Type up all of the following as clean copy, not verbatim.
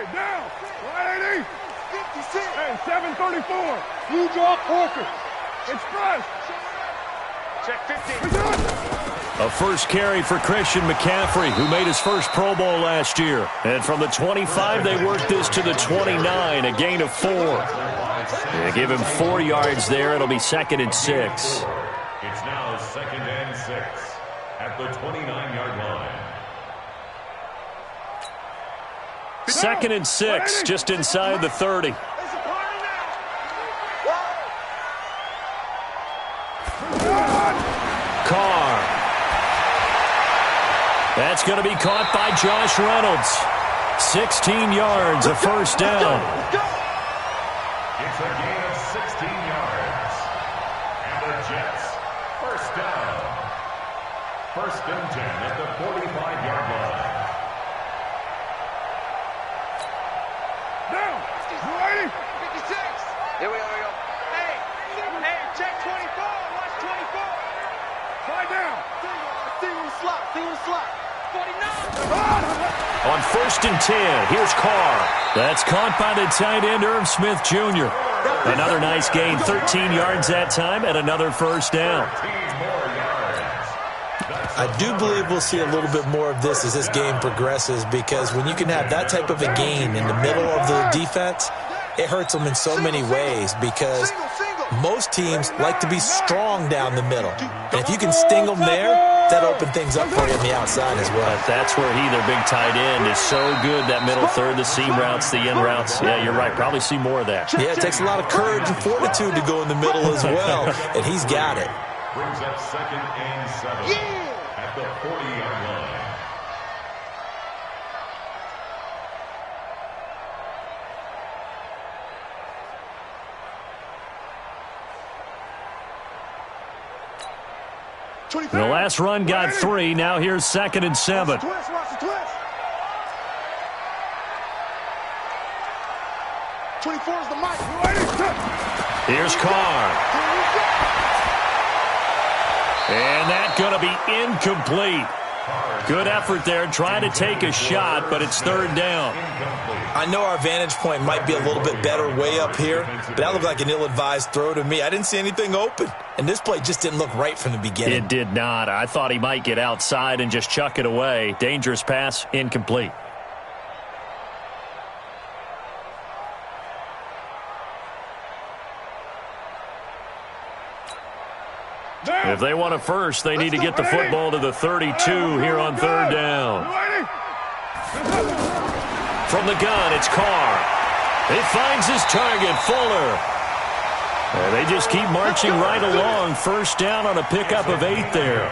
Hey, down. 180. 56. Hey, 734. Blue draw Corker. Express. Check 50. A first carry for Christian McCaffrey, who made his first Pro Bowl last year. And from the 25, they worked this to the 29, a gain of 4. They give him 4 yards there. It'll be 2nd and 6. It's now 2nd and 6 at the 29-yard line. 2nd and 6, just inside the 30. Carr. That's going to be caught by Josh Reynolds. 16 yards, a first down. It's a gain of 16 yards. And the Jets, first down. 1st and 10 at the 45-yard line. Down. 56. Here we go. Hey, check 24. Watch 24. Slide down. Single slot. 49. On 1st and 10, here's Carr. That's caught by the tight end, Irv Smith Jr. Another nice gain, 13 yards that time, and another first down. I do believe we'll see a little bit more of this as this game progresses, because when you can have that type of a gain in the middle of the defense, it hurts them in so many ways, because most teams like to be strong down the middle. And if you can sting them there, that opens things up for you on the outside as well. But that's where their big tight end, is so good, that middle third, the seam routes, the in routes. Yeah, you're right. Probably see more of that. Yeah, it takes a lot of courage and fortitude to go in the middle as well, and he's got it. Brings up 2nd and 7 at the 40-yard line. The last run got 3. Now here's 2nd and 7. Watch the twist. 24 is the mic. Here's Carr. And that's going to be incomplete. Good effort there, trying to take a shot, but it's 3rd down. I know our vantage point might be a little bit better way up here, but that looked like an ill-advised throw to me. I didn't see anything open, and this play just didn't look right from the beginning. It did not. I thought he might get outside and just chuck it away. Dangerous pass, incomplete. If they want a first, they need to get the football to the 32 here on 3rd down. From the gun, it's Carr. He finds his target, Fuller. And they just keep marching right along. First down on a pickup of 8 there.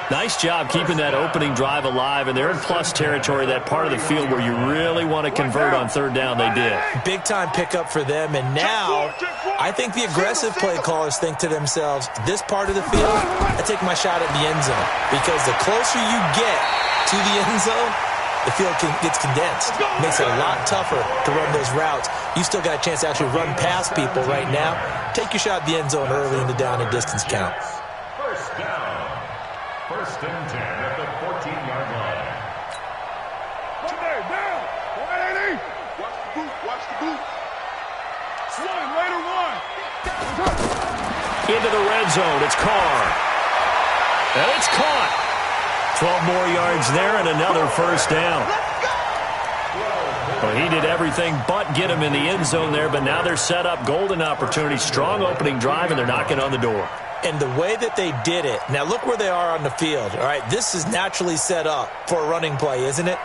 Nice job keeping that opening drive alive, and they're in plus territory, that part of the field where you really want to convert on 3rd down. They did. Big-time pickup for them, and now I think the aggressive play callers think to themselves, this part of the field, I take my shot at the end zone, because the closer you get to the end zone, the field gets condensed. Makes it a lot tougher to run those routes. You still got a chance to actually run past people right now. Take your shot at the end zone early in the down and distance count. First down. 1st and 10 at the 14-yard line. Down. 180. Watch the boot. One, later one. Into the red zone. It's Carr. And it's caught. 12 more yards there and another first down. Well, he did everything but get him in the end zone there, but now they're set up. Golden opportunity. Strong opening drive, and they're knocking on the door. And the way that they did it, now look where they are on the field. All right, this is naturally set up for a running play, isn't it?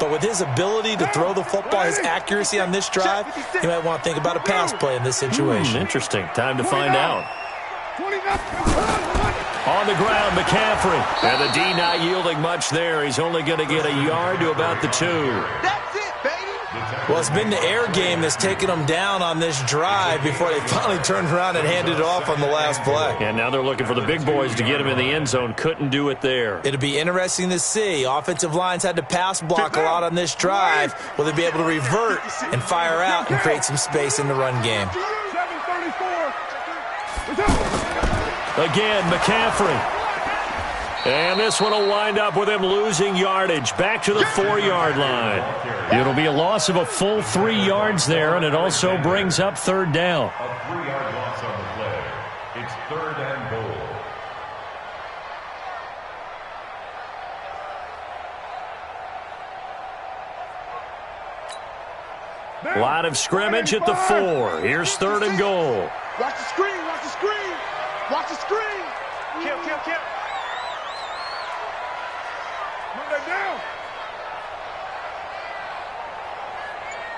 But with his ability to throw the football, his accuracy on this drive, you might want to think about a pass play in this situation. Interesting. Time to find out. On the ground, McCaffrey. And the D not yielding much there. He's only going to get a yard to about the 2. That's it, baby. Well, it's been the air game that's taken them down on this drive before they finally turned around and handed it off on the last play. And now they're looking for the big boys to get him in the end zone. Couldn't do it there. It'll be interesting to see. Offensive lines had to pass block a lot on this drive. Will they be able to revert and fire out and create some space in the run game? 734. Again, McCaffrey. And this one will wind up with him losing yardage back to the 4-yard line. It'll be a loss of a full 3 yards there, and it also brings up third down. A 3-yard loss on the play. It's 3rd and goal. Line of scrimmage at the 4. Here's 3rd and goal. Watch the screen, watch the screen. Watch the screen. Kill. Move that down.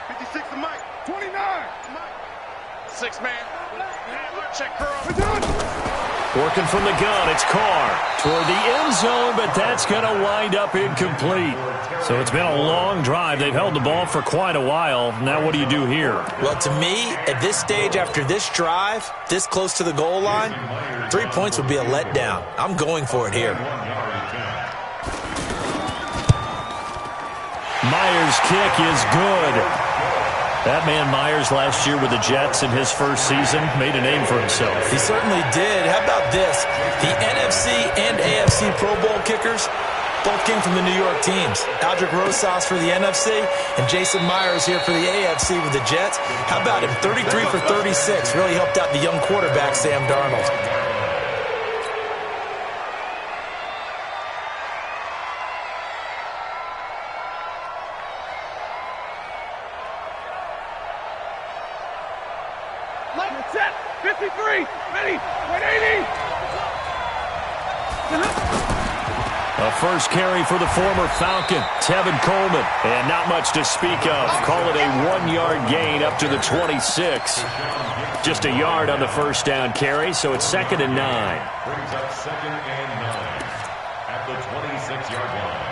56 to Mike. 29. 6-man. Check curl. We're done. Working from the gun, it's Carr toward the end zone, but that's going to wind up incomplete. So it's been a long drive. They've held the ball for quite a while. Now what do you do here? Well, to me, at this stage, after this drive, this close to the goal line, 3 points would be a letdown. I'm going for it here. Myers' kick is good. That man Myers last year with the Jets in his first season made a name for himself. He certainly did. How about this? The NFC and AFC Pro Bowl kickers both came from the New York teams. Aldrick Rosas for the NFC and Jason Myers here for the AFC with the Jets. How about him? 33 for 36. Really helped out the young quarterback, Sam Darnold. Set. 53. Ready. 180. A first carry for the former Falcon, Tevin Coleman. And not much to speak of. Call it a 1-yard gain up to the 26. Just a yard on the first down carry, so it's 2nd and 9. Brings up 2nd and 9 at the 26-yard line.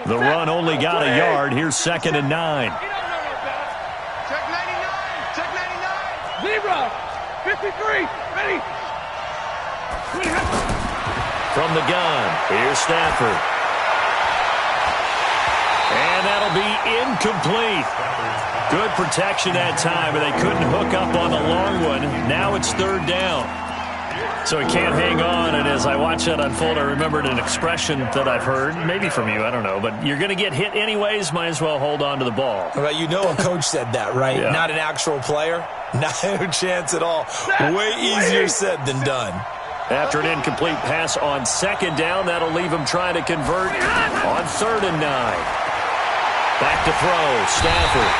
The run only got a yard. Here's 2nd and 9. Check 99. Check 99. Zebra. 53. Ready. From the gun, here's Stafford. And that'll be incomplete. Good protection that time, but they couldn't hook up on the long one. Now it's 3rd down. So he can't hang on, and as I watch that unfold, I remembered an expression that I've heard, maybe from you, I don't know, but you're going to get hit anyways, might as well hold on to the ball. Well, you know a coach said that, right? Yeah. Not an actual player. No chance at all. Way easier said than done. After an incomplete pass on 2nd down, that'll leave him trying to convert on 3rd and 9. Back to throw, Stafford.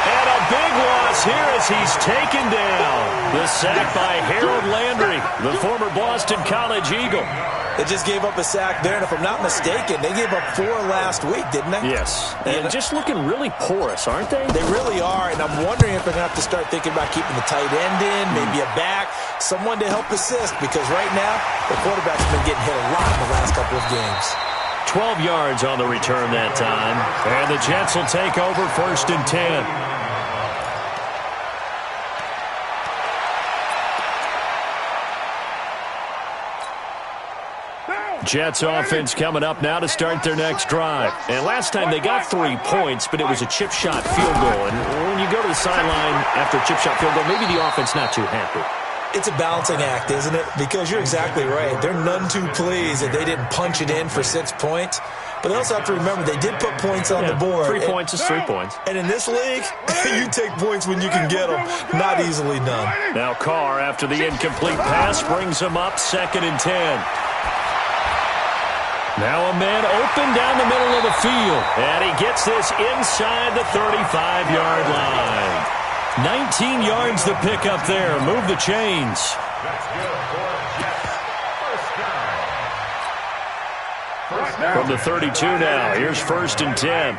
And a big loss here as he's taken down. The sack by Harold Landry, the former Boston College Eagle. They just gave up a sack there, and if I'm not mistaken, they gave up 4 last week, didn't they? Yes. And just looking really porous, aren't they? They really are, and I'm wondering if they're going to have to start thinking about keeping the tight end in, maybe a back, someone to help assist, because right now, the quarterback's been getting hit a lot in the last couple of games. 12 yards on the return that time. And the Jets will take over 1st and 10. Jets offense coming up now to start their next drive. And last time they got 3 points, but it was a chip shot field goal. And when you go to the sideline after a chip shot field goal, maybe the offense not too happy. It's a balancing act, isn't it? Because you're exactly right. They're none too pleased that they didn't punch it in for 6 points. But they also have to remember they did put points on the board. 3 points is 3 points. And in this league, you take points when you can get them. Not easily done. Now Carr, after the incomplete pass, brings him up 2nd and 10. Now a man open down the middle of the field. And he gets this inside the 35-yard line. 19 yards the pick up there. Move the chains. That's good for Jets. First down. From the 32 now. Here's 1st and 10.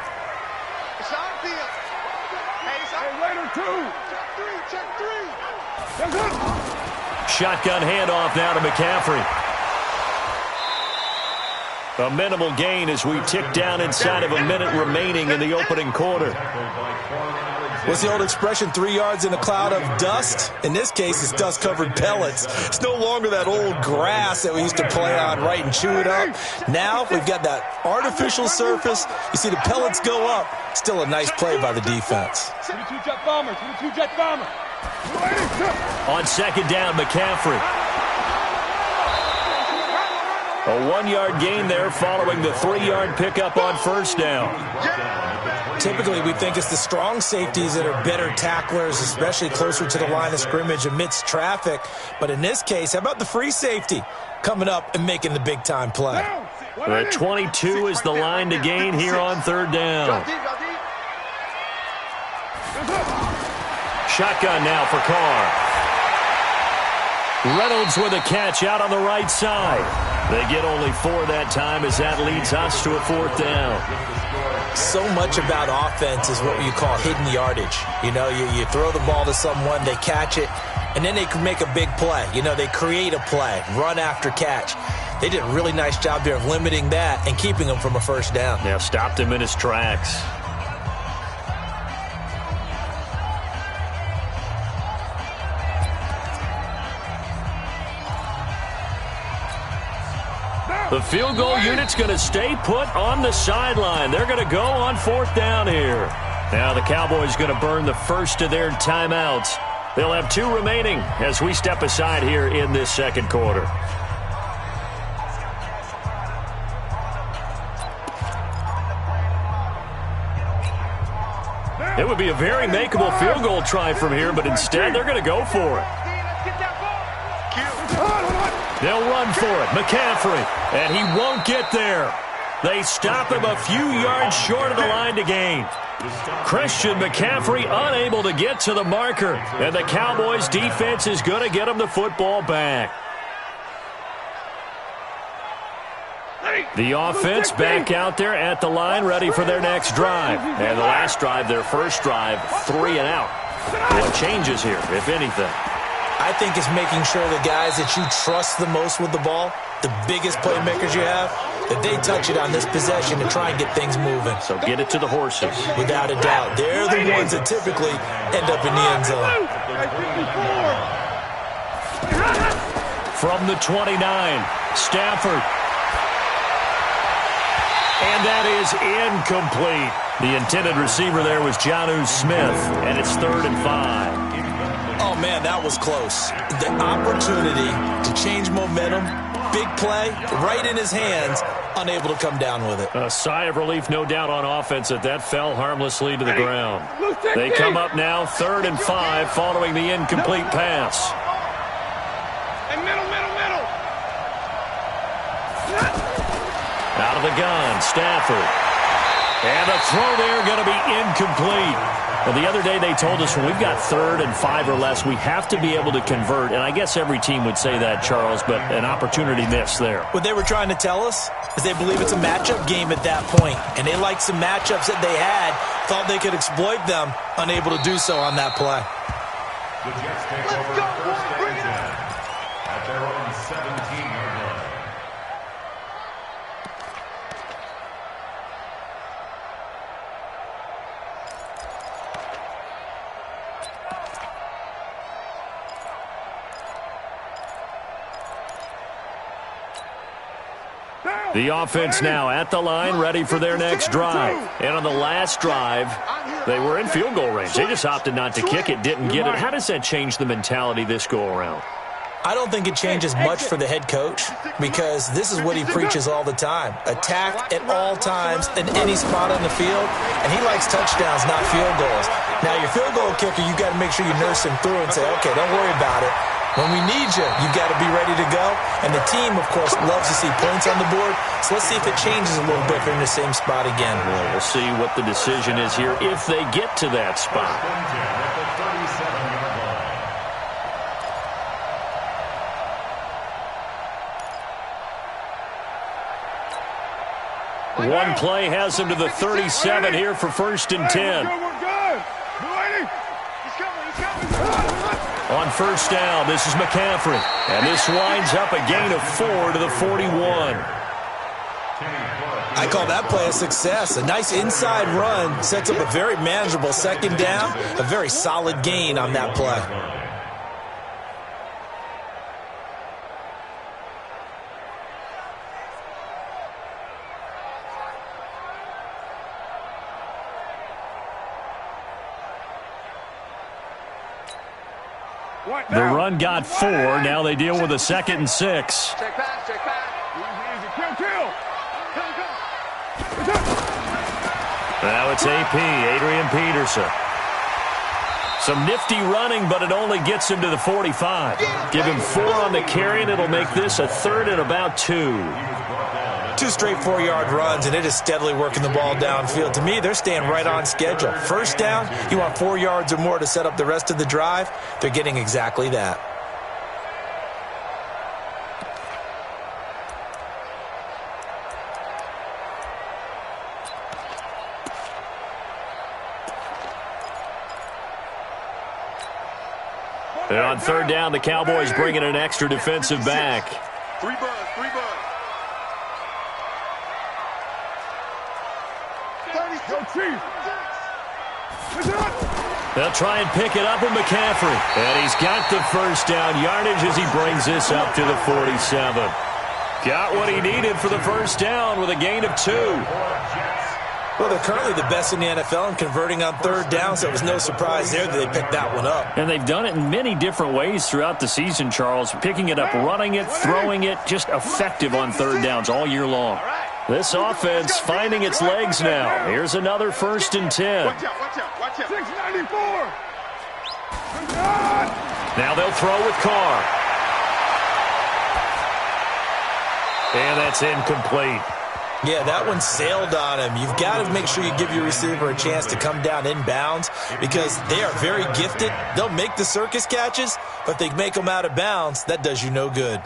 It's on field. Hey, later, 2. Check 3. Check 3. Shotgun handoff now to McCaffrey. A minimal gain as we tick down inside of a minute remaining in the opening quarter. What's the old expression, 3 yards in a cloud of dust? In this case, it's dust-covered pellets. It's no longer that old grass that we used to play on, right, and chew it up. Now we've got that artificial surface. You see the pellets go up. Still a nice play by the defense. 22 jet bomber, 22 jet bomber. On second down, McCaffrey. A 1-yard gain there following the 3-yard pickup on first down. Typically, we think it's the strong safeties that are better tacklers, especially closer to the line of scrimmage amidst traffic. But in this case, how about the free safety coming up and making the big-time play? The 22 is the line to gain here on third down. Shotgun now for Carr. Reynolds with a catch out on the right side. They get only 4 that time as that leads us to a 4th down. So much about offense is what you call hidden yardage. You know, you throw the ball to someone, they catch it, and then they can make a big play. You know, they create a play, run after catch. They did a really nice job there of limiting that and keeping him from a first down. Yeah, stopped him in his tracks. The field goal unit's going to stay put on the sideline. They're going to go on 4th down here. Now the Cowboys going to burn the first of their timeouts. They'll have 2 remaining as we step aside here in this second quarter. It would be a very makeable field goal try from here, but instead they're going to go for it. They'll run for it. McCaffrey, and he won't get there. They stop him a few yards short of the line to gain. Christian McCaffrey unable to get to the marker, and the Cowboys defense is going to get him the football back. The offense back out there at the line, ready for their next drive. And the last drive, their first drive, 3 and out. What changes here, if anything? I think it's making sure the guys that you trust the most with the ball, the biggest playmakers you have, that they touch it on this possession to try and get things moving. So get it to the horses. Without a doubt. They're the ones that typically end up in the end zone. From the 29, Stafford. And that is incomplete. The intended receiver there was Jonnu Smith, and it's 3rd and 5. Oh, man, that was close. The opportunity to change momentum, big play, right in his hands, unable to come down with it. A sigh of relief, no doubt, on offense that fell harmlessly to the ground. They come up now 3rd and 5 following the incomplete pass. Out of the gun, Stafford. And the throw there going to be incomplete. Well, the other day they told us when we've got 3rd and 5 or less, we have to be able to convert. And I guess every team would say that, Charles, but an opportunity missed there. What they were trying to tell us is they believe it's a matchup game at that point. And they liked some matchups that they had, thought they could exploit them, unable to do so on that play. The Jets take over 1st and 10 at their own 17-yard line. The offense now at the line, ready for their next drive. And on the last drive, they were in field goal range. They just opted not to kick it, didn't get it. How does that change the mentality this go-around? I don't think it changes much for the head coach because this is what he preaches all the time. Attack at all times in any spot on the field, and he likes touchdowns, not field goals. Now, your field goal kicker, you got to make sure you nurse him through and say, okay, don't worry about it. When we need you, you got to be ready to go. And the team, of course, loves to see points on the board. So let's see if it changes a little bit from the same spot again. Well, we'll see what the decision is here if they get to that spot. One play has him to the 37 here for 1st and 10. We're good. On 1st down, this is McCaffrey. And this winds up a gain of 4 to the 41. I call that play a success. A nice inside run sets up a very manageable second down, a very solid gain on that play. The run got 4. Now they deal with a 2nd and 6. Check pass, check pass. Now it's AP, Adrian Peterson. Some nifty running, but it only gets him to the 45. Give him 4 on the carry, and it'll make this a 3rd and about 2. 2 straight 4-yard runs, and it is steadily working the ball downfield. To me, they're staying right on schedule. First down, you want 4 yards or more to set up the rest of the drive. They're getting exactly that. And on 3rd down, the Cowboys bring in an extra defensive back. 3 bucks, 3 bucks. They'll try and pick it up with McCaffrey. And he's got the first down yardage as he brings this up to the 47. Got what he needed for the first down with a gain of 2. Well, they're currently the best in the NFL in converting on 3rd down, so it was no surprise there that they picked that one up. And they've done it in many different ways throughout the season, Charles. Picking it up, running it, throwing it, just effective on 3rd downs all year long. This offense finding its legs now. Here's another 1st and 10. Watch out, watch out, watch out. 694. Now they'll throw with Carr. And that's incomplete. Yeah, that one sailed on him. You've got to make sure you give your receiver a chance to come down inbounds because they are very gifted. They'll make the circus catches, but if they make them out of bounds, that does you no good.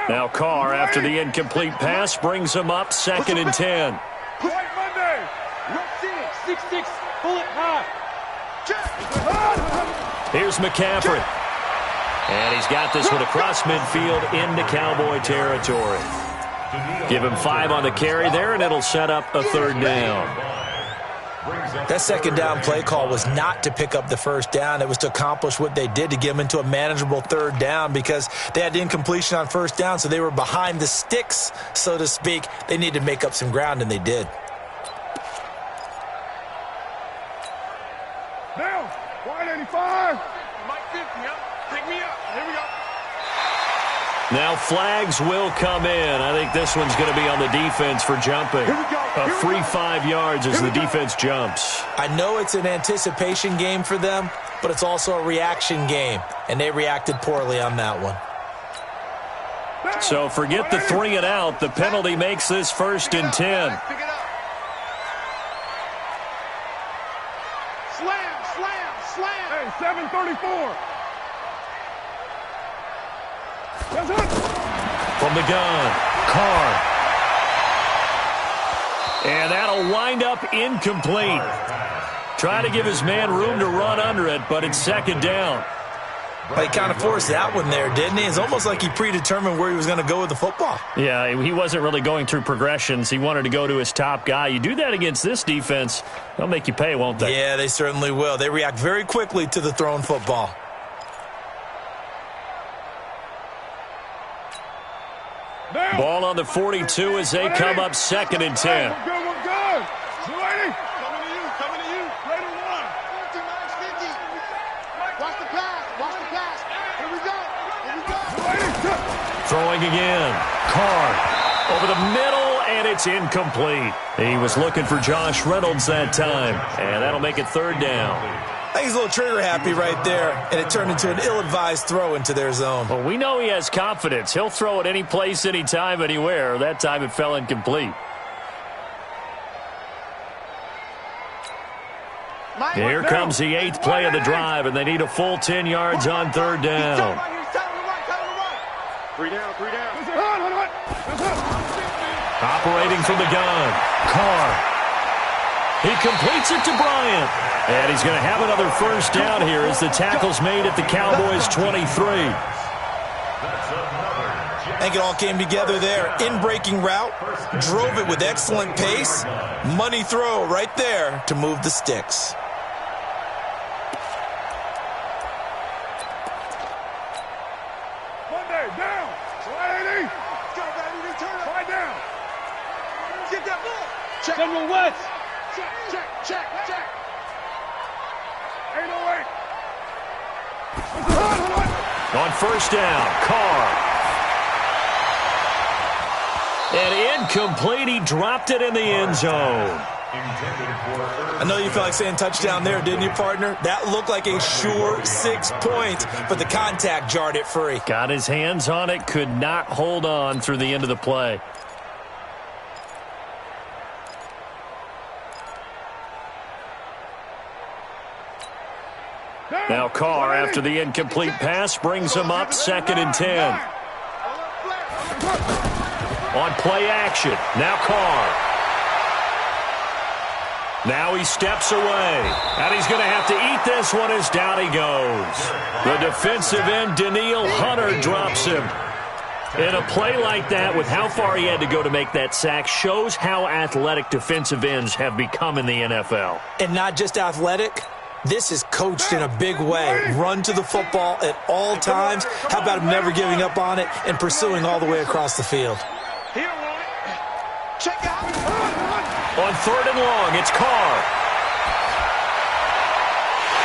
Now Carr, after the incomplete pass, brings him up 2nd and 10. White Monday. Rock 6, 6, bullet high. Here's McCaffrey. And he's got this one across midfield into Cowboy territory. Give him 5 on the carry there, and it'll set up a 3rd down. That 2nd down play call was not to pick up the first down. It was to accomplish what they did to get them into a manageable 3rd down because they had incompletion on 1st down, so they were behind the sticks, so to speak. They needed to make up some ground, and they did. Down. 185. Mike 50, huh? Pick me up. Here we go. Now flags will come in. I think this one's going to be on the defense for jumping. Here we go. A free 5 yards as the defense jumps. I know it's an anticipation game for them, but it's also a reaction game, and they reacted poorly on that one. So forget the 3 and out. The penalty makes this 1st and 10. Pick it up. Slam, slam, slam. Hey, 734. That's it. From the gun, Carr. And that'll wind up incomplete. Trying to give his man room to run under it, but it's 2nd down. But he kind of forced that one there, didn't he? It's almost like he predetermined where he was going to go with the football. Yeah, he wasn't really going through progressions. He wanted to go to his top guy. You do that against this defense, they'll make you pay, won't they? Yeah, they certainly will. They react very quickly to the thrown football. Ball on the 42 as they come up 2nd and 10. We're good, we're good. Ready? Coming to you, coming to you. Play to 1. Watch the pass, watch the pass. Here we go, here we go. Throwing again. Carr over the middle, and it's incomplete. He was looking for Josh Reynolds that time, and that'll make it 3rd down. I think he's a little trigger-happy right there, and it turned into an ill-advised throw into their zone. Well, we know he has confidence. He'll throw it any place, anytime, anywhere. That time it fell incomplete. Here comes the 8th play of the drive, and they need a full 10 yards on 3rd down. 3 down, 3 down. Operating from the gun, Carr. He completes it to Bryant. And he's going to have another first down here as the tackle's made at the Cowboys' 23. I think it all came together there. In-breaking route, drove it with excellent pace. Money throw right there to move the sticks. Monday, down. 180. Slide down. Get that ball. Check. General West. Check. 808. On first down, Carr. And incomplete. He dropped it in the end zone. I know you felt like saying touchdown there, didn't you, partner? That looked like a sure 6 points, but the contact jarred it free. Got his hands on it, could not hold on through the end of the play. Now Carr, after the incomplete pass, brings him up 2nd and 10. On play action, now Carr. Now he steps away, and he's going to have to eat this one as down he goes. The defensive end, Danielle Hunter, drops him. In a play like that, with how far he had to go to make that sack, shows how athletic defensive ends have become in the NFL. And not just athletic. This is coached in a big way. Run to the football at all times. How about him never giving up on it and pursuing all the way across the field? Check out. On 3rd and long, it's Carr.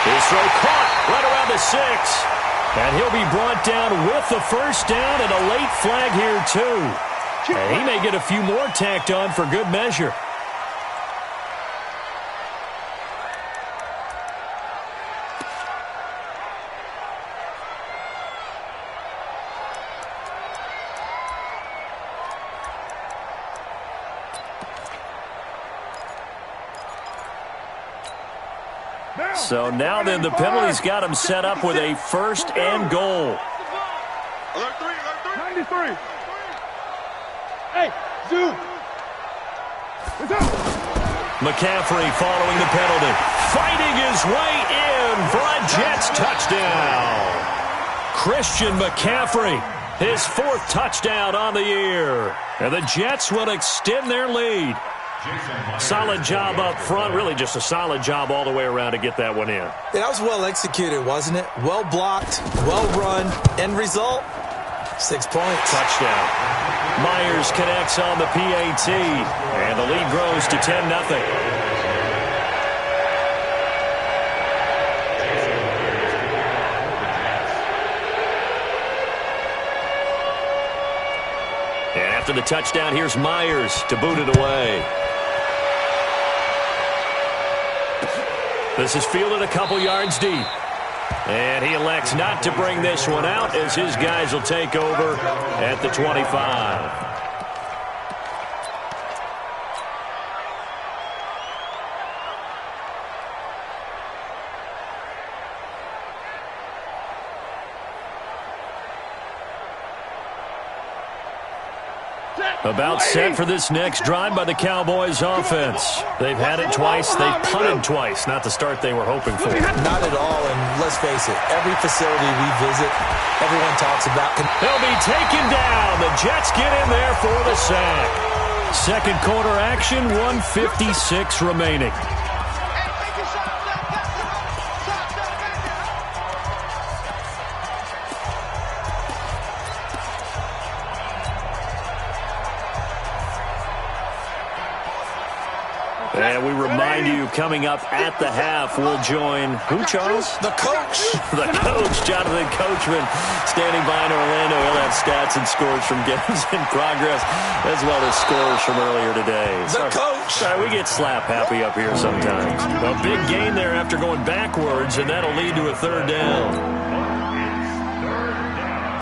His throw caught right around the 6. And he'll be brought down with the first down and a late flag here, too. And he may get a few more tacked on for good measure. So now then, the penalty's got him set up with a 1st and goal. Alert 3. 93. Hey, zoom. McCaffrey following the penalty. Fighting his way in for a Jets touchdown. Christian McCaffrey, his 4th touchdown on the year. And the Jets will extend their lead. Solid job up front. Really just a solid job all the way around to get that one in. That was well executed, wasn't it? Well blocked, well run. End result, 6 points. Touchdown. Myers connects on the PAT. And the lead grows to 10-0. And after the touchdown, here's Myers to boot it away. This is fielded a couple yards deep. And he elects not to bring this one out as his guys will take over at the 25. About set for this next drive by the Cowboys offense. They've had it twice. They've punted twice. Not the start they were hoping for. Not at all, and let's face it, every facility we visit, everyone talks about. They'll be taken down. The Jets get in there for the sack. Second quarter action, 1:56 remaining. And we remind you, coming up at the half, we'll join who, Charles? The coach. The coach, Jonathan Coachman, standing by in Orlando. He'll have stats and scores from games in progress, as well as scores from earlier today. The coach. Sorry, we get slap happy up here sometimes. A big gain there after going backwards, and that'll lead to a 3rd down.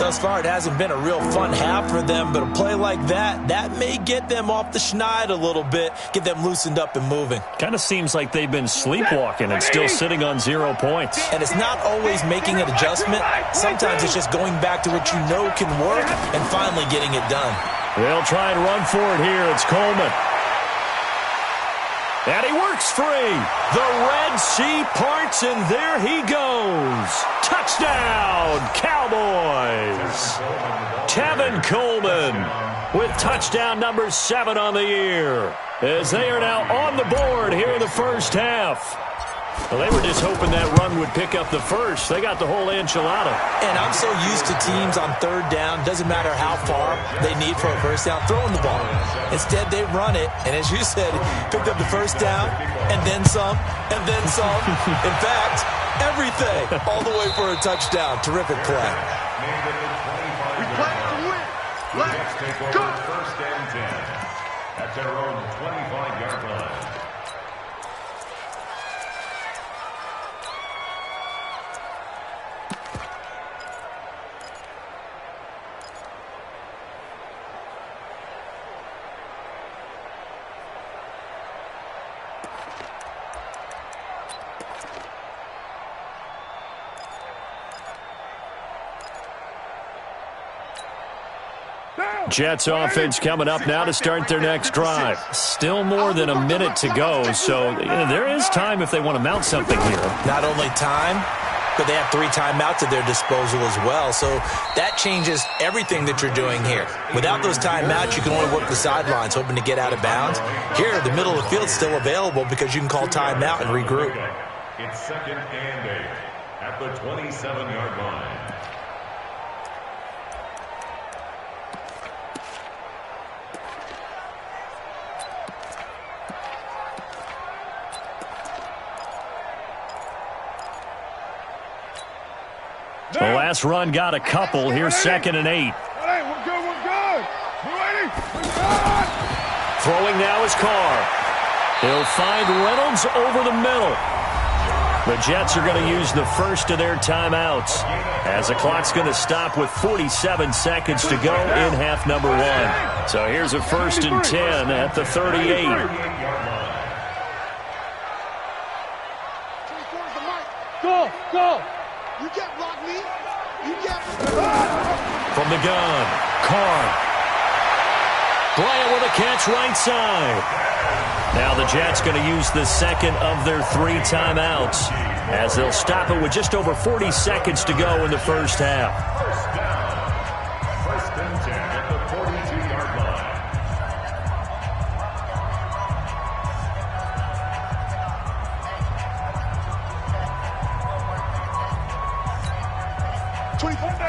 Thus far, it hasn't been a real fun half for them, but a play like that may get them off the schneid a little bit, get them loosened up and moving. Kind of seems like they've been sleepwalking and still sitting on 0 points. And it's not always making an adjustment. Sometimes it's just going back to what you know can work and finally getting it done. They'll try and run for it here. It's Coleman. And he works free. The Red Sea parts, and there he goes. Touchdown, Cowboys. Tevin Coleman with touchdown number 7 on the year, as they are now on the board here in the first half. Well, they were just hoping that run would pick up the first. They got the whole enchilada. And I'm so used to teams on third down, doesn't matter how far they need for a first down, throwing the ball. Instead, they run it, and as you said, picked up the first down, and then some, and then some. In fact, everything, all the way for a touchdown. Terrific play. We play to win. Let's go. First and 10 at their own 25-yard line. Jets offense coming up now to start their next drive. Still more than a minute to go, so there is time if they want to mount something here. Not only time, but they have 3 timeouts at their disposal as well, so that changes everything that you're doing here. Without those timeouts, you can only work the sidelines, hoping to get out of bounds. Here, the middle of the field is still available because you can call timeout and regroup. It's 2nd and 8 at the 27-yard line. The last run got a couple. Here's 2nd and 8. We're good, we're good. You ready? We're good. Throwing now is Carr. He'll find Reynolds over the middle. The Jets are going to use the first of their timeouts, as the clock's going to stop with 47 seconds to go in half number 1. So here's a 1st and 10 at the 38. Go, go. You can't block me. You can't. From the gun, Carr. Bryant with a catch right side. Now the Jets going to use the second of their 3 timeouts, as they'll stop it with just over 40 seconds to go in the first half. First down. 1st and 10 at the 42-yard line.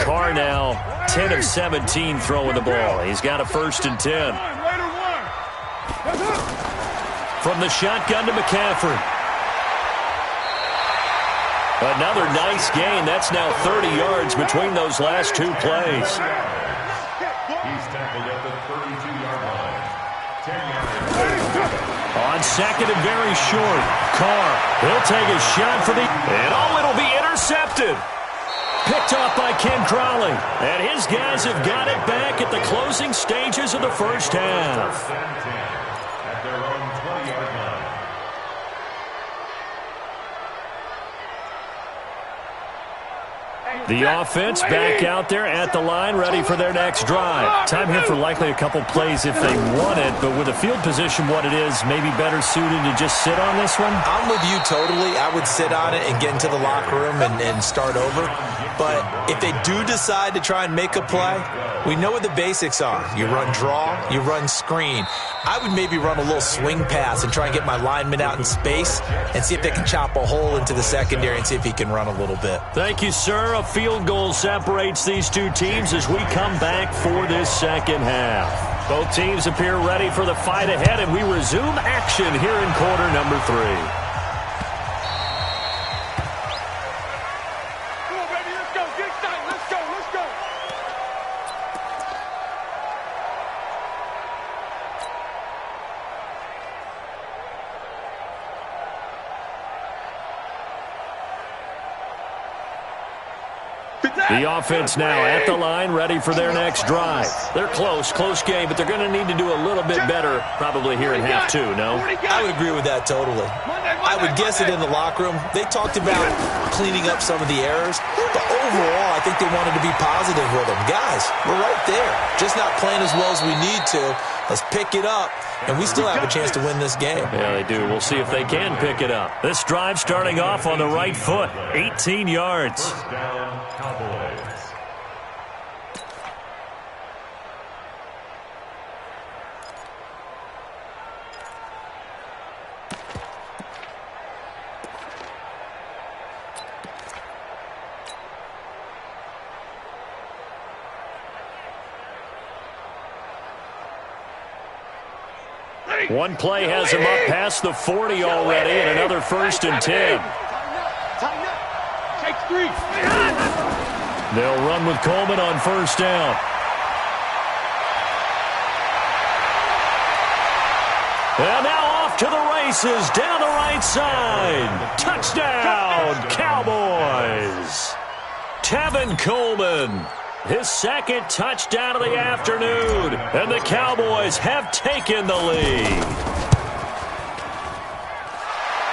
Carr now 10 of 17 throwing the ball. He's got a 1st and 10. From the shotgun to McCaffrey. Another nice gain. That's now 30 yards between those last 2 plays. He's tackled at the 32-yard line. 10 yards. On 2nd and very short, Carr, he'll take a shot for the... And it'll be intercepted. Picked off by Ken Crowley. And his guys have got it back at the closing stages of the first half. 1st and 10 at their own 20-yard line. The offense back out there at the line, ready for their next drive. Time here for likely a couple plays if they want it, but with the field position what it is, maybe better suited to just sit on this one? I'm with you totally. I would sit on it and get into the locker room and start over. But if they do decide to try and make a play, we know what the basics are. You run draw, you run screen. I would maybe run a little swing pass and try and get my lineman out in space and see if they can chop a hole into the secondary and see if he can run a little bit. Thank you, sir. A field goal separates these 2 teams as we come back for this second half. Both teams appear ready for the fight ahead, and we resume action here in quarter number 3. The offense now at the line, ready for their next drive. They're close game, but they're going to need to do a little bit better probably here in half two, no? I would agree with that totally. I would guess it in the locker room. They talked about cleaning up some of the errors, but overall, I think they wanted to be positive with them. Guys, we're right there. Just not playing as well as we need to. Let's pick it up, and we still have a chance to win this game. Yeah, they do. We'll see if they can pick it up. This drive starting off on the right foot, 18 yards. First down, Cowboys. One play has him up past the 40 already, and another 1st and 10. Take 3. They'll run with Coleman on 1st down. And now off to the races, down the right side. Touchdown, Cowboys. Tevin Coleman. His 2nd touchdown of the afternoon, and the Cowboys have taken the lead.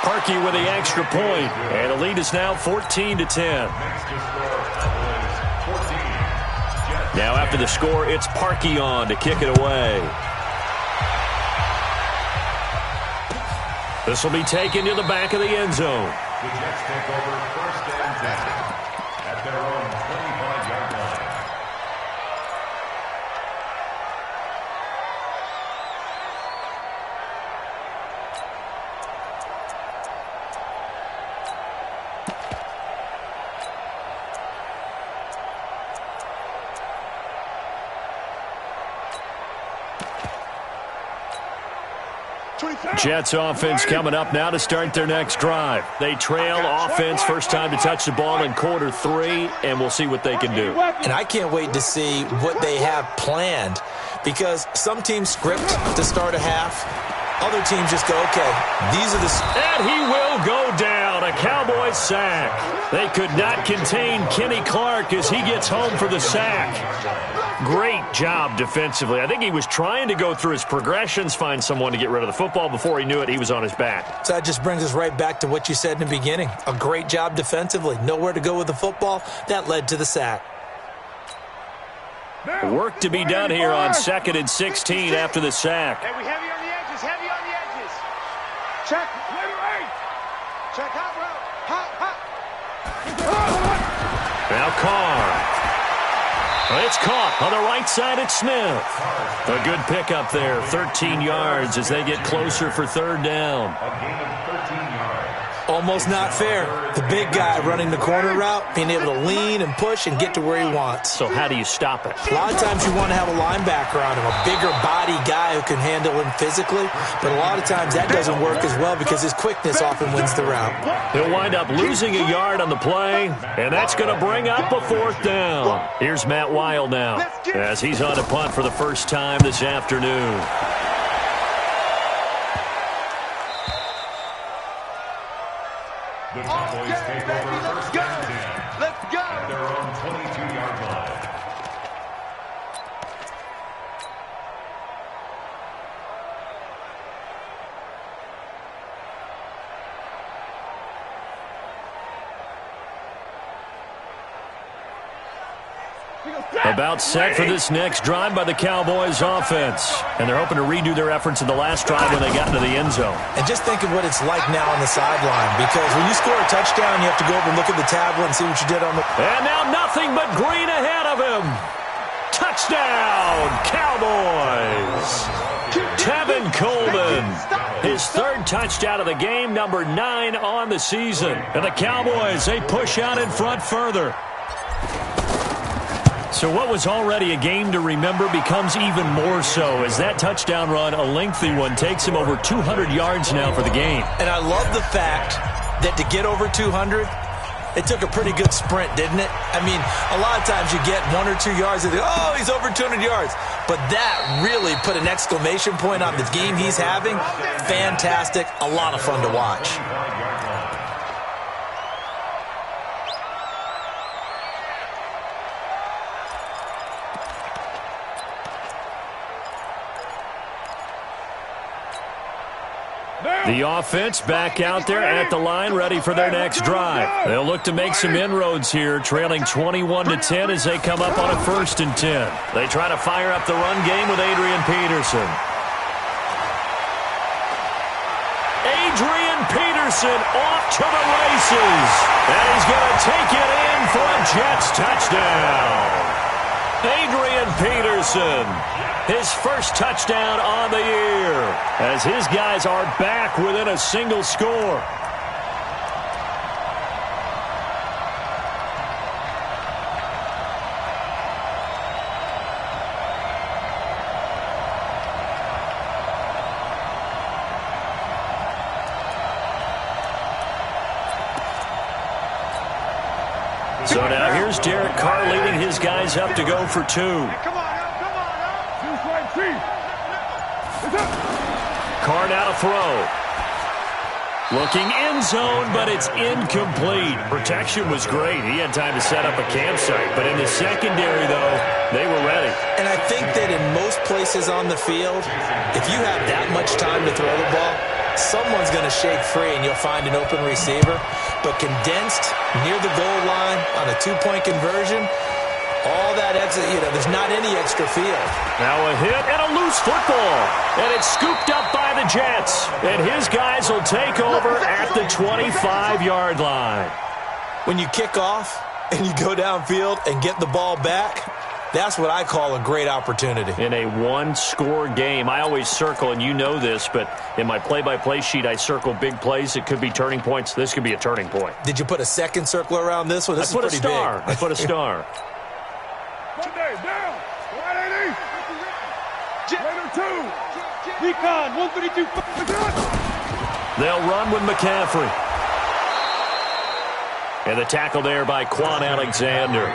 Parkey with the extra point, and the lead is now 14-10. Now after the score, it's Parkey on to kick it away. This will be taken to the back of the end zone. The Jets take over 1st and 10 at their own 25-yard line. Jets offense coming up now to start their next drive. They trail offense, first time to touch the ball in quarter 3, and we'll see what they can do. And I can't wait to see what they have planned, because some teams script to start a half. Other teams just go, okay, these are the... And he will go down, a Cowboys sack. They could not contain Kenny Clark as he gets home for the sack. Great job defensively. I think he was trying to go through his progressions, find someone to get rid of the football. Before he knew it, he was on his back. So that just brings us right back to what you said in the beginning. A great job defensively. Nowhere to go with the football. That led to the sack. Work to be done here on 2nd and 16 after the sack. Hey, we heavy on the edges, heavy on the edges. Check, right. Check hot route. Hot. Now Carr. It's caught on the right side at Smith. A good pickup there, 13 yards as they get closer for 3rd down. A gain of 13 yards. Almost not fair. The big guy running the corner route, being able to lean and push and get to where he wants. So how do you stop it? A lot of times you want to have a linebacker on him, a bigger body guy who can handle him physically, but a lot of times that doesn't work as well because his quickness often wins the route. He'll wind up losing a yard on the play, and that's going to bring up a 4th down. Here's Matt Weil now as he's on a punt for the first time this afternoon. The Cowboys take over 1st and 10 Let's go. at their own 22-yard line. About set for this next drive by the Cowboys offense. And they're hoping to redo their efforts in the last drive when they got into the end zone. And just think of what it's like now on the sideline, because when you score a touchdown, you have to go over and look at the tablet and see what you did on the... And now nothing but green ahead of him. Touchdown, Cowboys. Tevin Coleman, his 3rd touchdown of the game, number 9 on the season. And the Cowboys, they push out in front further. So what was already a game to remember becomes even more so as that touchdown run, a lengthy one, takes him over 200 yards now for the game. And I love the fact that to get over 200, it took a pretty good sprint, didn't it? I mean, a lot of times you get 1 or 2 yards and oh, he's over 200 yards. But that really put an exclamation point on the game he's having. Fantastic. A lot of fun to watch. The offense back out there at the line, ready for their next drive. They'll look to make some inroads here, trailing 21-10 as they come up on a 1st and 10. They try to fire up the run game with Adrian Peterson. Adrian Peterson off to the races. And he's going to take it in for a Jets touchdown. Adrian Peterson, his first touchdown on the year, as his guys are back within a single score. So now here's Derek Carr leading his guys up to go for 2. Come on now, come on now. Carr now to throw. Looking end zone, but it's incomplete. Protection was great. He had time to set up a campsite. But in the secondary, though, they were ready. And I think that in most places on the field, if you have that much time to throw the ball, someone's going to shake free and you'll find an open receiver. But condensed near the goal line on a 2-point conversion, all that extra, there's not any extra field. Now a hit and a loose football. And it's scooped up by the Jets. And his guys will take over at the 25-yard line. When you kick off and you go downfield and get the ball back, that's what I call a great opportunity. In a one-score game, I always circle, and you know this, but in my play-by-play sheet, I circle big plays. It could be turning points. This could be a turning point. Did you put a second circle around this one? This is pretty big. I put a star. Monday, down. 180. Later 2. Recon, 132. They'll run with McCaffrey. And the tackle there by Quan Alexander.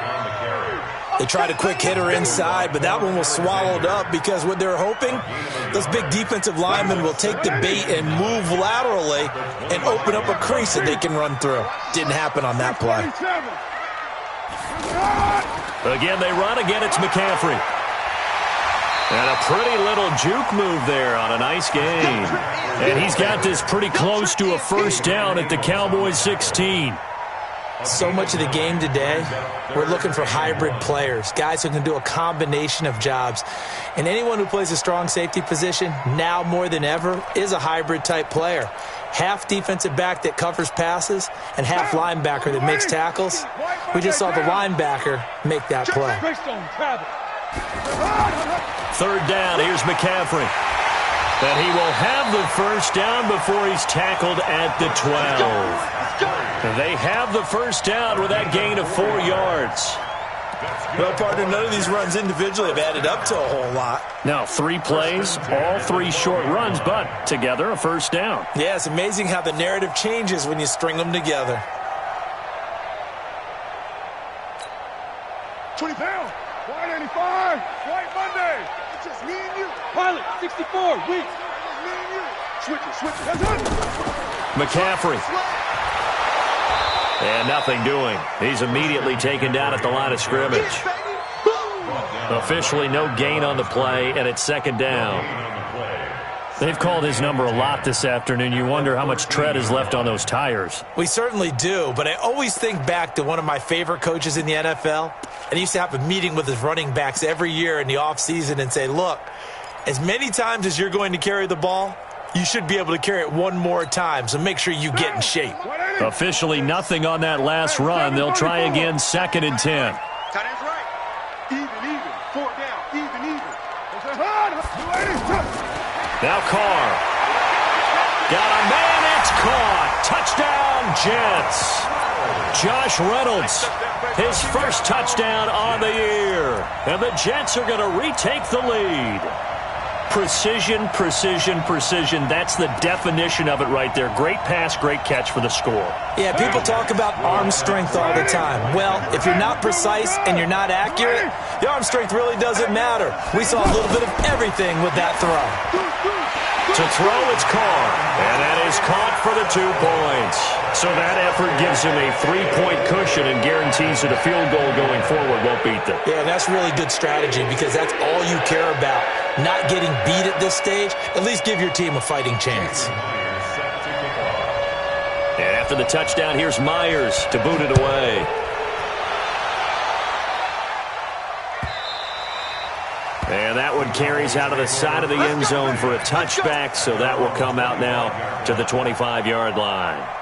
They tried a quick hitter inside, but that one was swallowed up because what they're hoping, those big defensive linemen will take the bait and move laterally and open up a crease that they can run through. Didn't happen on that play. Again, they run. Again, it's McCaffrey. And a pretty little juke move there on a nice game. And he's got this pretty close to a 1st down at the Cowboys 16. So much of the game today, we're looking for hybrid players, guys who can do a combination of jobs. And anyone who plays a strong safety position, now more than ever, is a hybrid-type player. Half defensive back that covers passes and half linebacker that makes tackles. We just saw the linebacker make that play. 3rd down, here's McCaffrey. And he will have the 1st down before he's tackled at the 12. They have the 1st down with that gain of 4 yards. Well, partner, none of these runs individually have added up to a whole lot. Now, 3 plays, all 3 short runs, but together a 1st down. Yeah, it's amazing how the narrative changes when you string them together. 20 pounds. 185. White Monday. It's just me and you. Pilot, 64, weak. Me and you. Switch it. That's it. McCaffrey. And nothing doing. He's immediately taken down at the line of scrimmage. Officially no gain on the play, and it's 2nd down. They've called his number a lot this afternoon. You wonder how much tread is left on those tires. We certainly do, but I always think back to one of my favorite coaches in the NFL. And he used to have a meeting with his running backs every year in the offseason and say, look, as many times as you're going to carry the ball, you should be able to carry it one more time, so make sure you get in shape. Officially nothing on that last run. They'll try again, 2nd and 10. Tight end's right. Even. 4 down. Even. Now Carr. Got a man, it's caught. Touchdown, Jets. Josh Reynolds, his 1st touchdown on the year. And the Jets are going to retake the lead. Precision. That's the definition of it right there. Great pass, great catch for the score. Yeah, people talk about arm strength all the time. Well, if you're not precise and you're not accurate, the arm strength really doesn't matter. We saw a little bit of everything with that throw. To throw, it's Carr. And that is caught for the 2 points. So that effort gives him a 3-point cushion and guarantees that a field goal going forward won't beat them. Yeah, that's really good strategy because that's all you care about. Not getting beat at this stage. At least give your team a fighting chance. after the touchdown. Here's Myers to boot it away. And that one carries out of the side of the end zone for a touchback, so that will come out now to the 25-yard line.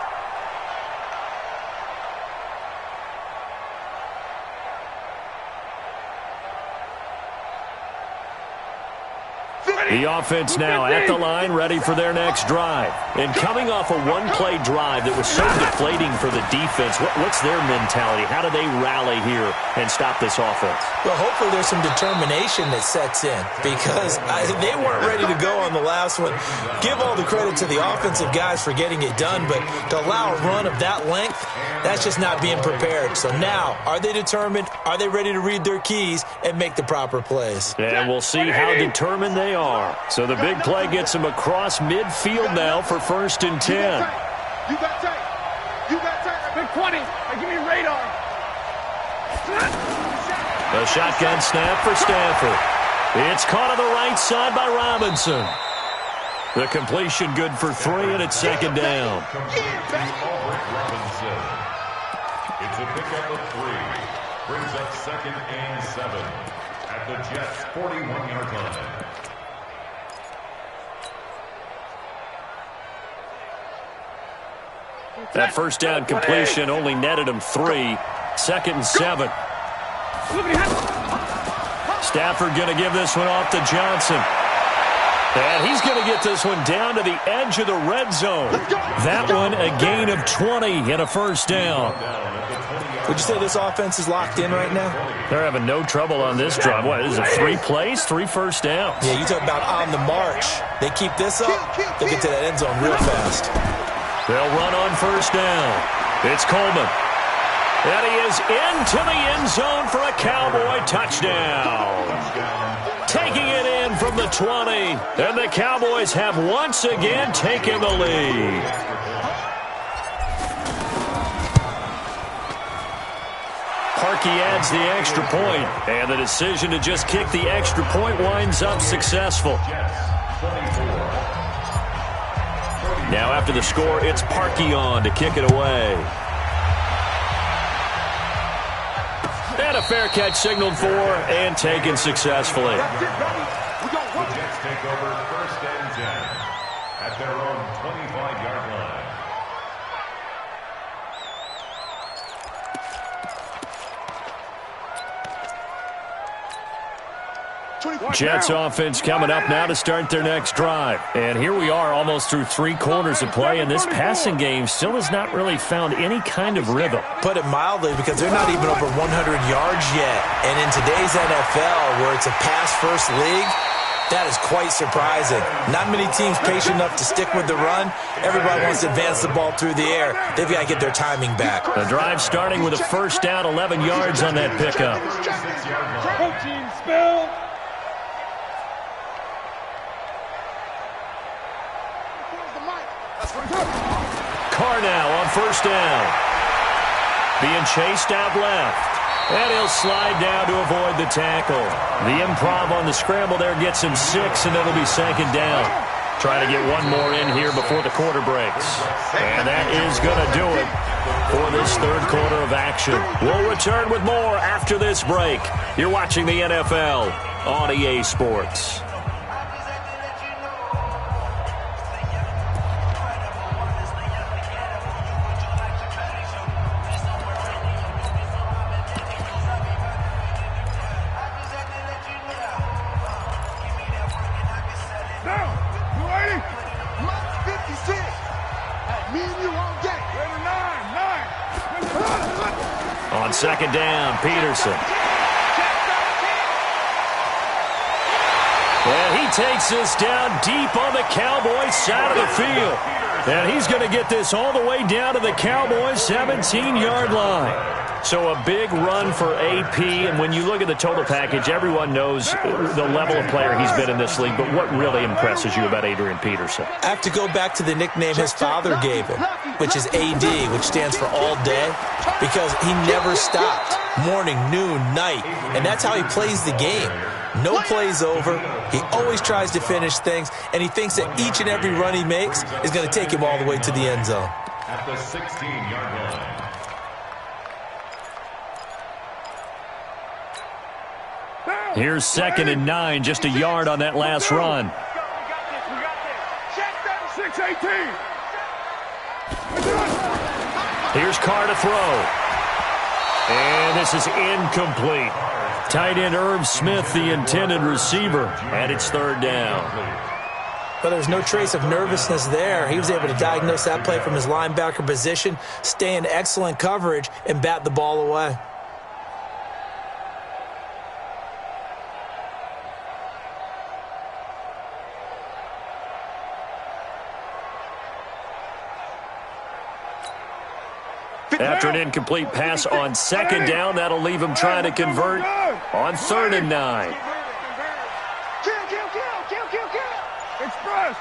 The offense now at the line, ready for their next drive. And coming off a one-play drive that was so deflating for the defense, what's their mentality? How do they rally here and stop this offense? Well, hopefully there's some determination that sets in because they weren't ready to go on the last one. Give all the credit to the offensive guys for getting it done, but to allow a run of that length, that's just not being prepared. So now, are they determined? Are they ready to read their keys and make the proper plays? And we'll see how determined they are. So the big play gets them across midfield now for 1st and 10. You got tape. You got tape. Big 20. Give me radar. A shotgun snap for Stafford. It's caught on the right side by Robinson. The completion good for 3, and it's 2nd down. It's a pickup of 3. Brings up 2nd and 7 at the Jets' 41-yard line. That first down completion only netted him 3. 2nd and 7. Stafford going to give this one off to Johnson. And he's going to get this one down to the edge of the red zone. That one a gain of 20 and a 1st down. Would you say this offense is locked in right now? They're having no trouble on this drive. What, is it 3 plays, 3 first downs? Yeah, you talk about on the march. They keep this up, they'll get to that end zone real fast. They'll run on 1st down. It's Coleman. And he is into the end zone for a Cowboy touchdown. Taking it in from the 20. And the Cowboys have once again taken the lead. Parkey adds the extra point, and the decision to just kick the extra point winds up successful. Now after the score, it's Parkey on to kick it away. And a fair catch signaled for and taken successfully. The Jets take over 1st and 10 at their own 25-yard line. Jets offense coming up now to start their next drive. And here we are almost through 3 quarters of play, and this passing game still has not really found any kind of rhythm. Put it mildly, because they're not even over 100 yards yet. And in today's NFL, where it's a pass-first league, that is quite surprising. Not many teams patient enough to stick with the run. Everybody wants to advance the ball through the air. They've got to get their timing back. The drive starting with a 1st down, 11 yards on that pickup. Team spill. Carr now on 1st down. Being chased out left. And he'll slide down to avoid the tackle. The improv on the scramble there gets him 6, and it'll be 2nd down. Trying to get one more in here before the quarter breaks. And that is going to do it for this 3rd quarter of action. We'll return with more after this break. You're watching the NFL on EA Sports. On 2nd down, Peterson. And he takes this down deep on the Cowboys side of the field. And he's going to get this all the way down to the Cowboys 17-yard line. So a big run for AP, and when you look at the total package, everyone knows the level of player he's been in this league, but what really impresses you about Adrian Peterson? I have to go back to the nickname his father gave him, which is AD, which stands for all day, because he never stopped, morning, noon, night, and that's how he plays the game. No plays over. He always tries to finish things, and he thinks that each and every run he makes is going to take him all the way to the end zone. at the 16-yard line. Here's 2nd and 9, just a yard on that last run. 6-18. Here's Carr to throw. And this is incomplete. Tight end Irv Smith, the intended receiver, and it's 3rd down. But there's no trace of nervousness there. He was able to diagnose that play from his linebacker position, stay in excellent coverage, and bat the ball away. After an incomplete pass on 2nd down, that'll leave him trying to convert on 3rd and 9. Express.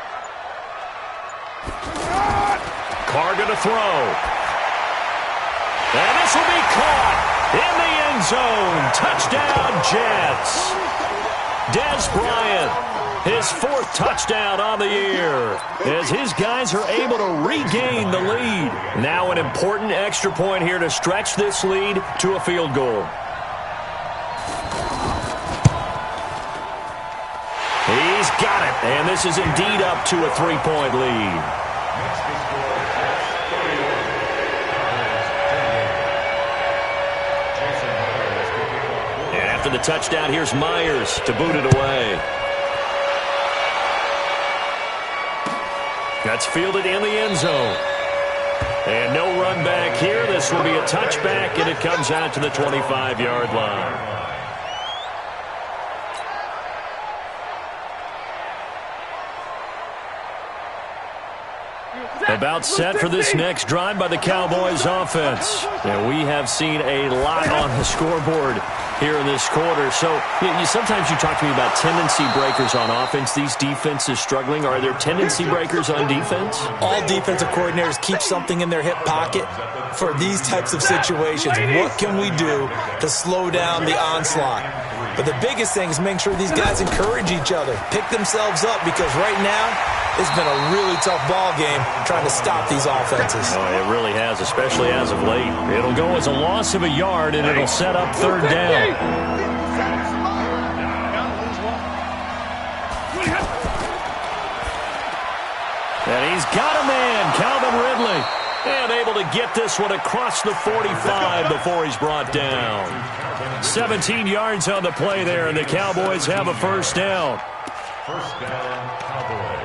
Carr going to throw. And this will be caught in the end zone. Touchdown, Jets. Dez Bryant, his 4th touchdown on the year, as his guys are able to regain the lead. Now an important extra point here to stretch this lead to a field goal. He's got it, and this is indeed up to a 3-point lead. And after the touchdown, here's Myers to boot it away. That's fielded in the end zone. And no run back here. This will be a touchback, and it comes out to the 25-yard line. About set for this next drive by the Cowboys offense. And we have seen a lot on the scoreboard here in this quarter. So sometimes you talk to me about tendency breakers on offense. These defenses struggling. Are there tendency breakers on defense? All defensive coordinators keep something in their hip pocket for these types of situations. What can we do to slow down the onslaught? But the biggest thing is making sure these guys encourage each other, pick themselves up, because right now it's been a really tough ball game trying to stop these offenses. Oh, it really has, especially as of late. It'll go as a loss of a yard, and it'll set up 3rd down. And he's got a man, Calvin Ridley, and able to get this one across the 45 before he's brought down. 17 yards on the play there, and the Cowboys have a 1st down. 1st down, Cowboys.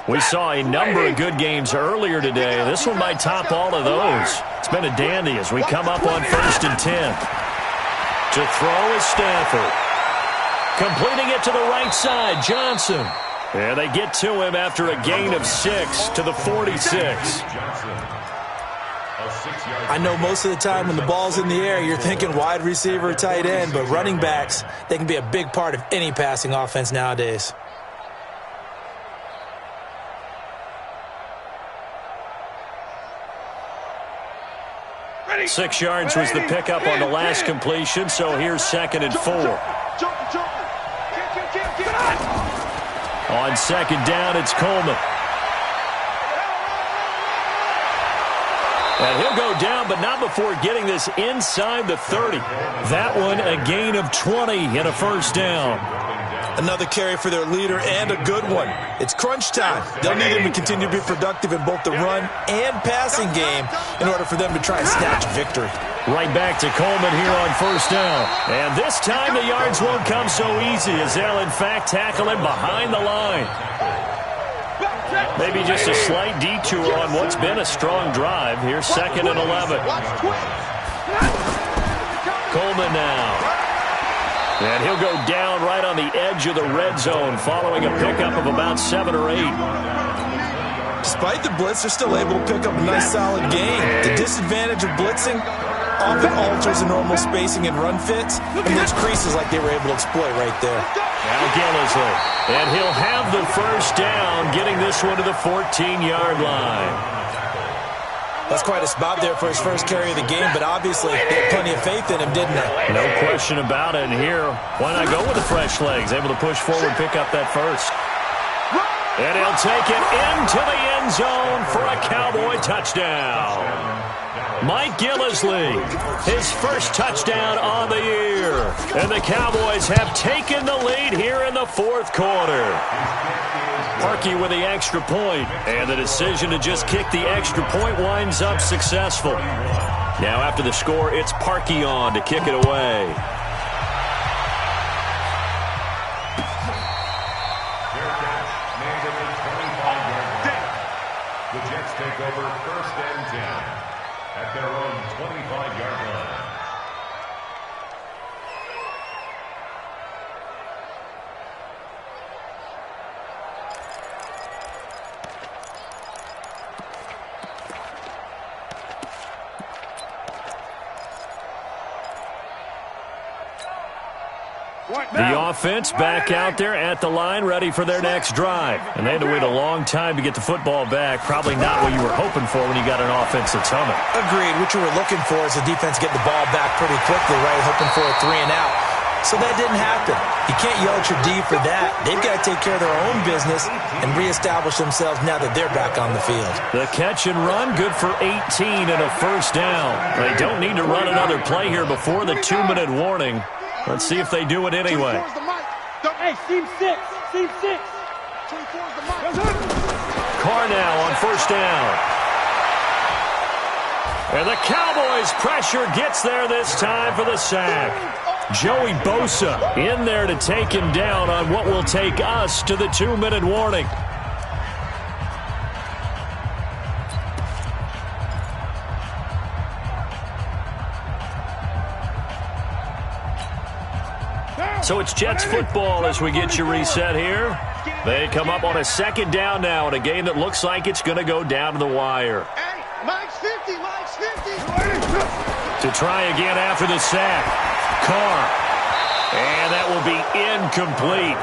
We saw a number of good games earlier today. This one might top all of those. It's been a dandy as we come up on 1st and 10. To throw is Stafford. Completing it to the right side, Johnson. And they get to him after a gain of 6 to the 46. I know most of the time when the ball's in the air, you're thinking wide receiver, tight end, but running backs, they can be a big part of any passing offense nowadays. 6 yards was the pickup on the last completion, so here's 2nd and 4. On 2nd down, it's Coleman. And he'll go down, but not before getting this inside the 30. That one, a gain of 20 and a 1st down. Another carry for their leader and a good one. It's crunch time. They'll need him to continue to be productive in both the run and passing game in order for them to try and snatch victory. Right back to Coleman here on 1st down. And this time the yards won't come so easy as they'll, in fact, tackle him behind the line. Maybe just a slight detour on what's been a strong drive. Here's 2nd and 11. Coleman now. And he'll go down right on the edge of the red zone following a pickup of about 7 or 8. Despite the blitz, they're still able to pick up a nice solid gain. The disadvantage of blitzing often alters the normal spacing and run fits, and there's creases like they were able to exploit right there. Now Gillisley. And he'll have the 1st down, getting this one to the 14-yard line. That's quite a spot there for his first carry of the game, but obviously they had plenty of faith in him, didn't they? No question about it. And here, why not go with the fresh legs? Able to push forward, pick up that 1st. And he'll take it into the end zone for a Cowboy touchdown. Mike Gillislee, his first touchdown on the year. And the Cowboys have taken the lead here in the fourth quarter. Parkey with the extra point, and the decision to just kick the extra point winds up successful. Now after the score, it's Parkey on to kick it away. The Jets take over first and 10 at their own 25-yard line. The offense back out there at the line, ready for their next drive. And they had to wait a long time to get the football back. Probably not what you were hoping for when you got an offense that's humming. Agreed. What you were looking for is the defense getting the ball back pretty quickly, right? Hoping for a 3 and out. So that didn't happen. You can't yell at your D for that. They've got to take care of their own business and reestablish themselves now that they're back on the field. The catch and run, good for 18 and a first down. They don't need to run another play here before the 2-minute warning. Let's see if they do it anyway. Hey, seam 6. Seam 6. 24 is the mic. Carr now on first down. And the Cowboys' pressure gets there this time for the sack. Joey Bosa in there to take him down on what will take us to the 2-minute warning. So it's Jets football as we get you reset here. They come up on a second down now in a game that looks like it's going to go down to the wire. Hey, Mike's 50, Mike's 50. To try again after the sack. Carr. And that will be incomplete.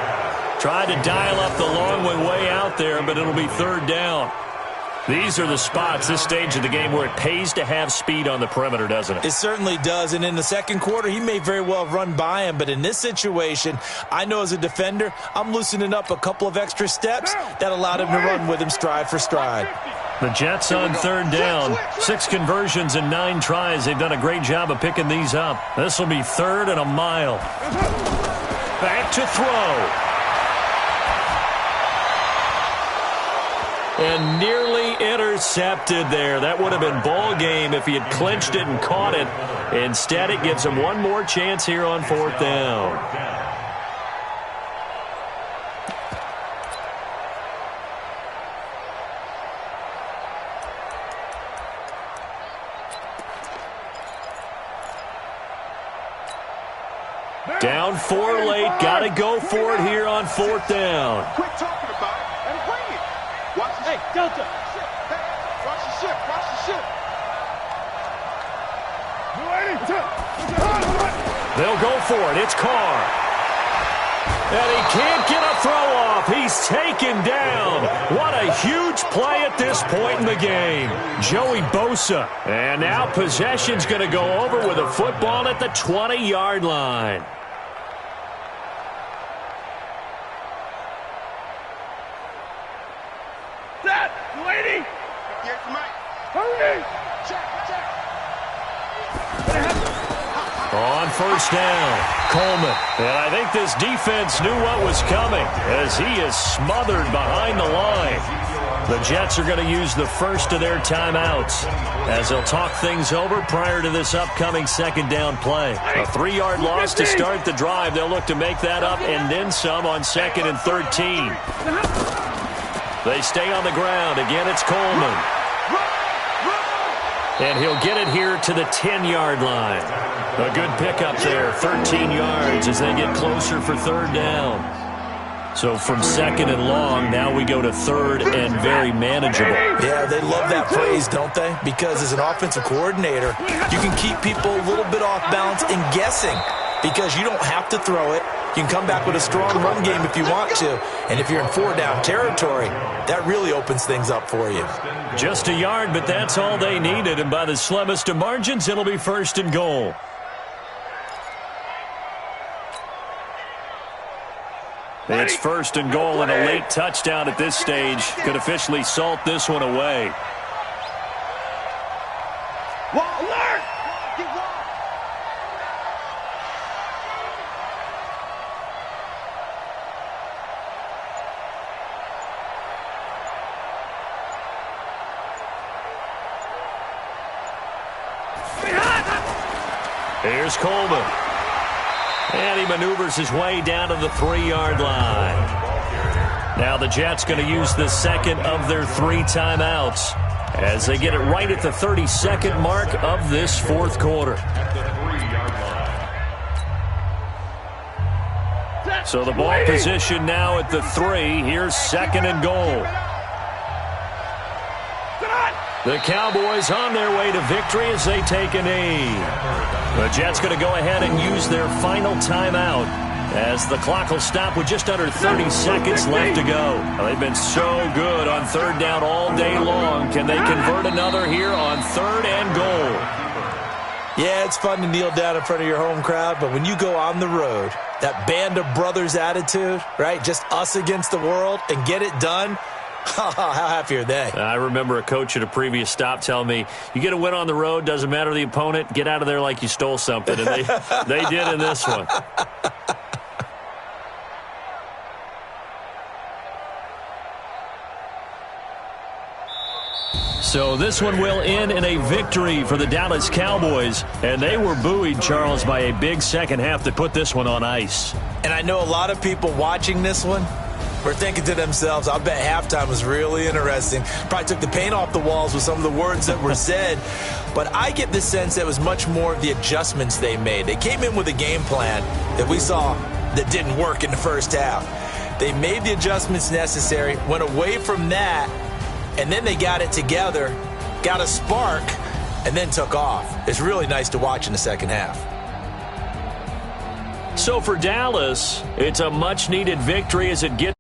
Tried to dial up the long way out there, but it'll be third down. These are the spots, this stage of the game, where it pays to have speed on the perimeter, doesn't it? It certainly does, and in the second quarter, he may very well run by him, but in this situation, I know as a defender, I'm loosening up a couple of extra steps that allowed him to run with him stride for stride. The Jets on third down. 6 conversions and 9 tries. They've done a great job of picking these up. This will be third and a mile. Back to throw. And nearly intercepted there. That would have been ball game if he had clinched it and caught it. Instead, it gives him one more chance here on fourth down. Down 4 late. Got to go for it here on fourth down. Quit talking about it and bring it. Watch the ship. Delta. Watch the ship. Watch the ship. They'll go for it. It's Carr. And he can't get a throw off. He's taken down. What a huge play at this point in the game. Joey Bosa. And now possession's going to go over with a football at the 20-yard line. Set, lady. Here's Mike. Hurry. Check. On first down, Coleman. And I think this defense knew what was coming as he is smothered behind the line. The Jets are going to use the first of their timeouts as they'll talk things over prior to this upcoming second down play. A 3-yard loss to start the drive. They'll look to make that up and then some on 2nd and 13. They stay on the ground. Again, it's Coleman. And he'll get it here to the 10-yard line. A good pickup there, 13 yards as they get closer for third down. So from 2nd and long, now we go to 3rd and very manageable. Yeah, they love that phrase, don't they? Because as an offensive coordinator, you can keep people a little bit off balance and guessing because you don't have to throw it. You can come back with a strong run game if you want to. And if you're in 4-down territory, that really opens things up for you. Just a yard, but that's all they needed. And by the slimmest of margins, it'll be 1st and goal. It's first and goal, and a late touchdown at this stage could officially salt this one away. Alert! Keep walking. Here's Coleman. And he maneuvers his way down to the 3-yard line. Now the Jets going to use the second of their 3 timeouts as they get it right at the 32nd mark of this fourth quarter. So the ball position now at the 3. Here's second and goal. The Cowboys on their way to victory as they take a knee. The Jets going to go ahead and use their final timeout as the clock will stop with just under 30 seconds left to go. Well, they've been so good on third down all day long. Can they convert another here on third and goal? Yeah, it's fun to kneel down in front of your home crowd, but when you go on the road, that band of brothers attitude, right, just us against the world, and get it done, how happy are they? I remember a coach at a previous stop telling me, you get a win on the road, doesn't matter the opponent, get out of there like you stole something. And they did in this one. So this one will end in a victory for the Dallas Cowboys. And they were buoyed, Charles, by a big second half that put this one on ice. And I know a lot of people watching this one were thinking to themselves, I bet halftime was really interesting. Probably took the paint off the walls with some of the words that were said. But I get the sense that it was much more of the adjustments they made. They came in with a game plan that we saw that didn't work in the first half. They made the adjustments necessary, went away from that, and then they got it together, got a spark, and then took off. It's really nice to watch in the second half. So for Dallas, it's a much-needed victory as it gets